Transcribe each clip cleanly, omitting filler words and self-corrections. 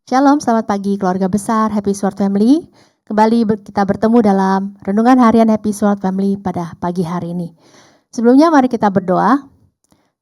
Shalom, selamat pagi keluarga besar Happy Sword Family. Kembali kita bertemu dalam Renungan Harian Happy Sword Family pada pagi hari ini. Sebelumnya mari kita berdoa.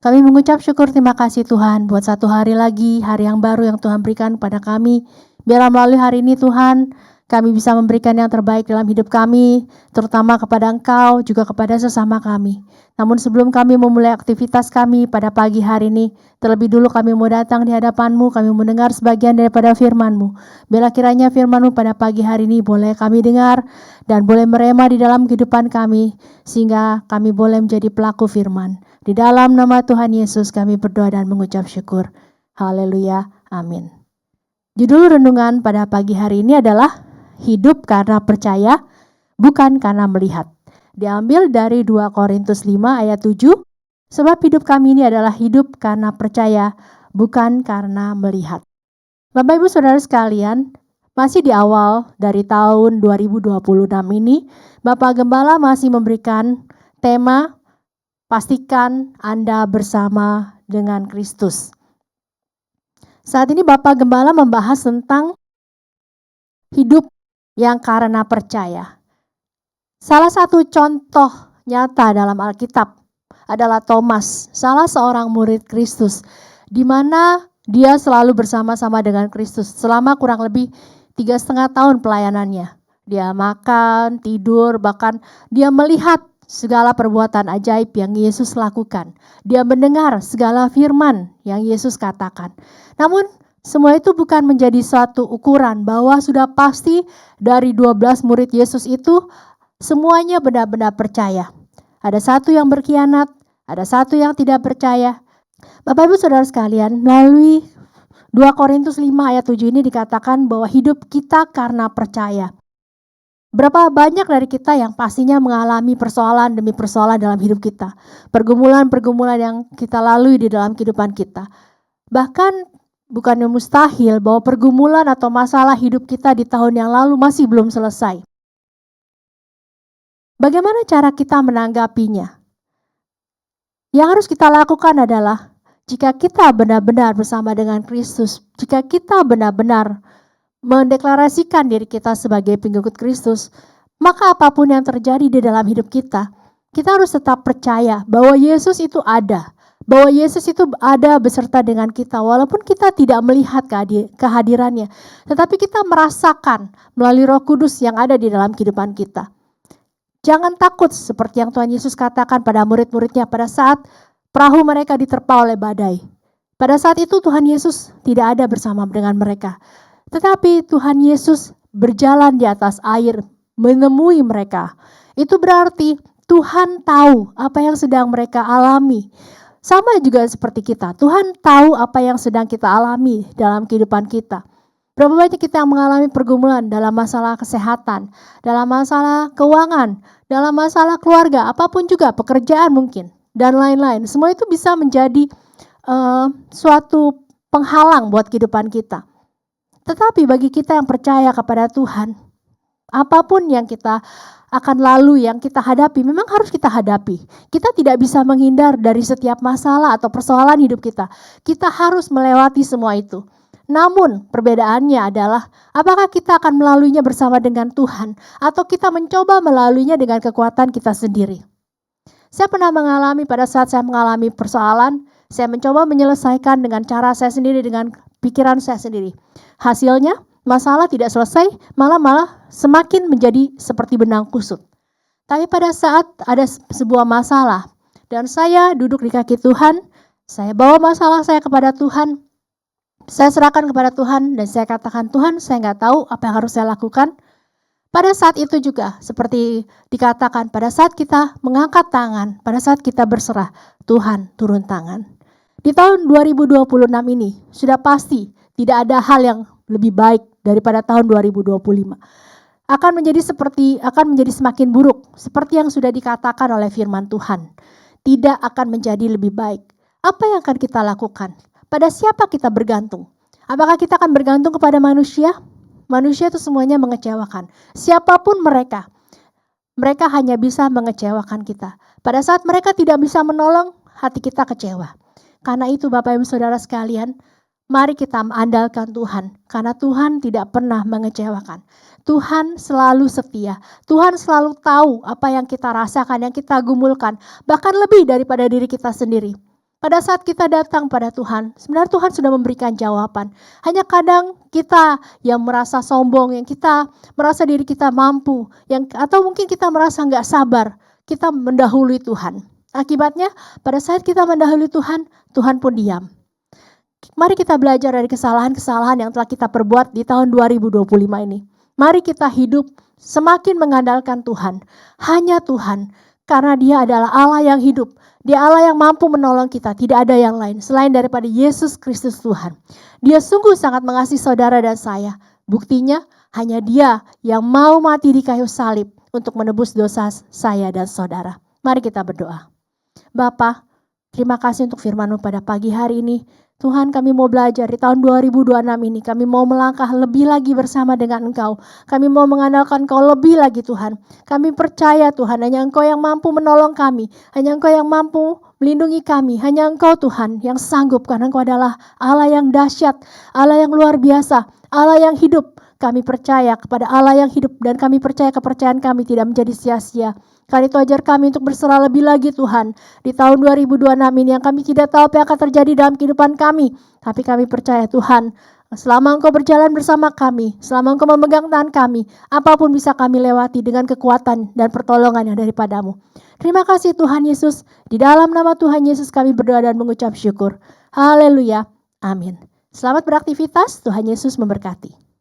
Kami mengucap syukur terima kasih Tuhan buat satu hari lagi, hari yang baru yang Tuhan berikan kepada kami. Biarlah melalui hari ini Tuhan, kami bisa memberikan yang terbaik dalam hidup kami, terutama kepada Engkau, juga kepada sesama kami. Namun sebelum kami memulai aktivitas kami pada pagi hari ini, terlebih dulu kami mau datang di hadapan-Mu, kami mendengar sebagian daripada firman-Mu. Biarlah kiranya firman-Mu pada pagi hari ini boleh kami dengar dan boleh merema di dalam kehidupan kami, sehingga kami boleh menjadi pelaku firman. Di dalam nama Tuhan Yesus kami berdoa dan mengucap syukur. Haleluya, amin. Judul renungan pada pagi hari ini adalah Hidup karena percaya, bukan karena melihat. Diambil dari 2 Korintus 5 ayat 7. Sebab hidup kami ini adalah hidup karena percaya, bukan karena melihat. Bapak Ibu Saudara sekalian, masih di awal dari tahun 2026 ini, Bapak Gembala masih memberikan tema pastikan Anda bersama dengan Kristus. Saat ini Bapak Gembala membahas tentang hidup yang karena percaya. Salah satu contoh nyata dalam Alkitab adalah Thomas, salah seorang murid Kristus, di mana dia selalu bersama-sama dengan Kristus selama kurang lebih 3,5 tahun pelayanannya. Dia makan, tidur, bahkan dia melihat segala perbuatan ajaib yang Yesus lakukan. Dia mendengar segala firman yang Yesus katakan. Namun semua itu bukan menjadi suatu ukuran bahwa sudah pasti dari 12 murid Yesus itu semuanya benar-benar percaya. Ada satu yang berkhianat, ada satu yang tidak percaya. Bapak Ibu Saudara sekalian, melalui 2 Korintus 5 ayat 7 ini dikatakan bahwa hidup kita karena percaya. Berapa banyak dari kita yang pastinya mengalami persoalan demi persoalan dalam hidup kita. Pergumulan-pergumulan yang kita lalui di dalam kehidupan kita. Bahkan bukannya mustahil bahwa pergumulan atau masalah hidup kita di tahun yang lalu masih belum selesai. Bagaimana cara kita menanggapinya? Yang harus kita lakukan adalah jika kita benar-benar bersama dengan Kristus, jika kita benar-benar mendeklarasikan diri kita sebagai pengikut Kristus, maka apapun yang terjadi di dalam hidup kita, kita harus tetap percaya bahwa Yesus itu ada. Bahwa Yesus itu ada beserta dengan kita, walaupun kita tidak melihat kehadirannya, tetapi kita merasakan melalui Roh Kudus yang ada di dalam kehidupan kita. Jangan takut seperti yang Tuhan Yesus katakan pada murid-muridnya pada saat perahu mereka diterpa oleh badai. Pada saat itu Tuhan Yesus tidak ada bersama dengan mereka, tetapi Tuhan Yesus berjalan di atas air menemui mereka. Itu berarti Tuhan tahu apa yang sedang mereka alami. Sama juga seperti kita, Tuhan tahu apa yang sedang kita alami dalam kehidupan kita. Berapa banyak kita yang mengalami pergumulan dalam masalah kesehatan, dalam masalah keuangan, dalam masalah keluarga, apapun juga, pekerjaan mungkin, dan lain-lain. Semua itu bisa menjadi suatu penghalang buat kehidupan kita. Tetapi bagi kita yang percaya kepada Tuhan, apapun yang kita akan lalu, yang kita hadapi, memang harus kita hadapi. Kita tidak bisa menghindar dari setiap masalah atau persoalan hidup kita. Kita harus melewati semua itu. Namun perbedaannya adalah apakah kita akan melaluinya bersama dengan Tuhan atau kita mencoba melaluinya dengan kekuatan kita sendiri. Saya pernah mengalami pada saat saya mengalami persoalan, saya mencoba menyelesaikan dengan cara saya sendiri, dengan pikiran saya sendiri. Hasilnya masalah tidak selesai, malah semakin menjadi seperti benang kusut. Tapi pada saat ada sebuah masalah dan saya duduk di kaki Tuhan, saya bawa masalah saya kepada Tuhan, saya serahkan kepada Tuhan dan saya katakan, Tuhan, saya nggak tahu apa yang harus saya lakukan. Pada saat itu juga seperti dikatakan, pada saat kita mengangkat tangan, pada saat kita berserah, Tuhan turun tangan. Di tahun 2026 ini sudah pasti tidak ada hal yang lebih baik daripada tahun 2025. Akan menjadi semakin buruk, seperti yang sudah dikatakan oleh firman Tuhan. Tidak akan menjadi lebih baik. Apa yang akan kita lakukan? Pada siapa kita bergantung? Apakah kita akan bergantung kepada manusia? Manusia itu semuanya mengecewakan. Siapapun mereka hanya bisa mengecewakan kita. Pada saat mereka tidak bisa menolong, hati kita kecewa. Karena itu Bapak Ibu Saudara sekalian, Mari kita mengandalkan Tuhan, karena Tuhan tidak pernah mengecewakan. Tuhan selalu setia. Tuhan selalu tahu apa yang kita rasakan, yang kita gumulkan, bahkan lebih daripada diri kita sendiri. Pada saat kita datang pada Tuhan, sebenarnya Tuhan sudah memberikan jawaban. Hanya kadang kita yang merasa sombong, yang kita merasa diri kita mampu, atau mungkin kita merasa nggak sabar, kita mendahului Tuhan. Akibatnya, pada saat kita mendahului Tuhan, Tuhan pun diam. Mari kita belajar dari kesalahan-kesalahan yang telah kita perbuat di tahun 2025 ini. Mari kita hidup semakin mengandalkan Tuhan. Hanya Tuhan, karena Dia adalah Allah yang hidup. Dia Allah yang mampu menolong kita. Tidak ada yang lain selain daripada Yesus Kristus Tuhan. Dia sungguh sangat mengasihi saudara dan saya. Buktinya hanya Dia yang mau mati di kayu salib untuk menebus dosa saya dan saudara. Mari kita berdoa. Bapa, terima kasih untuk firman-Mu pada pagi hari ini. Tuhan, kami mau belajar di tahun 2026 ini. Kami mau melangkah lebih lagi bersama dengan Engkau. Kami mau mengandalkan Engkau lebih lagi Tuhan. Kami percaya Tuhan, hanya Engkau yang mampu menolong kami. Hanya Engkau yang mampu melindungi kami. Hanya Engkau Tuhan yang sanggup, karena Engkau adalah Allah yang dahsyat, Allah yang luar biasa, Allah yang hidup. Kami percaya kepada Allah yang hidup dan kami percaya kepercayaan kami tidak menjadi sia-sia. Karena itu ajar kami untuk berserah lebih lagi Tuhan. Di tahun 2026 ini yang kami tidak tahu apa yang akan terjadi dalam kehidupan kami. Tapi kami percaya Tuhan, selama Engkau berjalan bersama kami, selama Engkau memegang tangan kami, apapun bisa kami lewati dengan kekuatan dan pertolongan yang daripada-Mu. Terima kasih Tuhan Yesus. Di dalam nama Tuhan Yesus kami berdoa dan mengucap syukur. Haleluya. Amin. Selamat beraktivitas. Tuhan Yesus memberkati.